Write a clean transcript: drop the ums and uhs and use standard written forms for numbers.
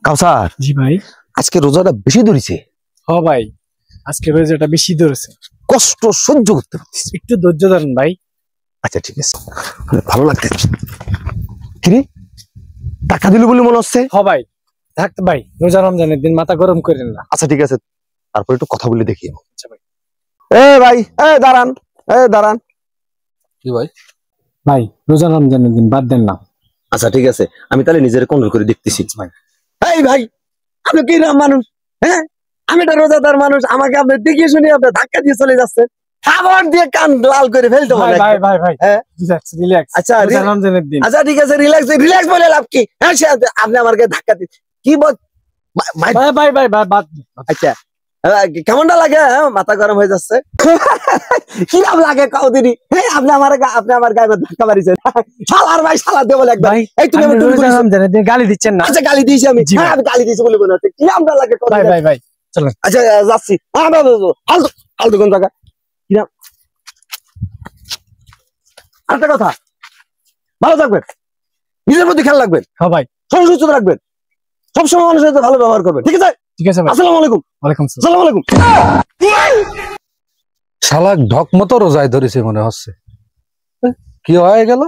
কাউসার জি ভাই। আজকে রোজাটা বেশি ধরেছে। হ ভাই, আজকে রোজাটা বেশি ধরেছে, কষ্ট সহ্য করতে পারতেছি। একটু ধৈর্য ধরেন ভাই। আচ্ছা ঠিক আছে, ভালো লাগতেছে। কিরে টাকা দিল বলে মনে হচ্ছে। হ ভাই, থাকতে ভাই, রোজা রমজানের দিন মাথা গরম করেন না। আচ্ছা ঠিক আছে, তারপর একটু কথা বলে দেখি। আচ্ছা ভাই। ভাই দাঁড়ান, দাঁড়ান। কি ভাই? ভাই রোজা রমজানের দিন বাদ দেন না। আচ্ছা ঠিক আছে, আমি তাহলে নিজের কন্ট্রোল করে দেখতেছি। ভাই ভাই আপনি কি মানুষ? হ্যাঁ, আমি একটা রোজাদার মানুষ, আমাকে আপনি দেখিয়ে শুনে আপনি ধাক্কা দিয়ে চলে যাচ্ছেন, খাবার দিয়ে কান লাল করে ফেলতে হবে। ভাই ভাই ভাই, হ্যাঁ রিল্যাক্স। আচ্ছা রোজা রমজানের দিন। আচ্ছা ঠিক আছে, রিল্যাক্স রিল্যাক্স বলে লাভ কি? হ্যাঁ আপনি আমাকে ধাক্কা দিচ্ছেন কি বল? ভাই ভাই ভাই বাদ। আচ্ছা কেমনটা লাগে? মাথা গরম হয়ে যাচ্ছে। কিরম লাগে কদিনই? আপনি আমার গায়ে ধাক্কা মারিছেন। শালার ভাই, শালা দেবো একবার। এই তুমি রোজা রমজানের দিন গালি দিচ্ছেন না? আচ্ছা গালি দিয়েছি আমি, আমি গালি দিয়েছি বলে মনে হচ্ছে। কিরমটা লাগে? ভাই ভাই ভাই চলেন। আচ্ছা যাচ্ছি। ফালতু ফালতু কোন জায়গা? কিরম আরেকটা কথা, ভালো থাকবেন, নিজের প্রতি খেয়াল রাখবেন। হ্যাঁ ভাই, শরীর সুস্থ রাখবেন, সবসময় মানুষের সাথে ভালো ব্যবহার করবেন। ঠিক আছে? ঠিক আছে ভাই। আসসালামু আলাইকুম। ওয়ালাইকুম আসসালামু আলাইকুম। শালা ঢক মতো রোজায় ধরেছে মনে হচ্ছে। কি হয়ে গেল?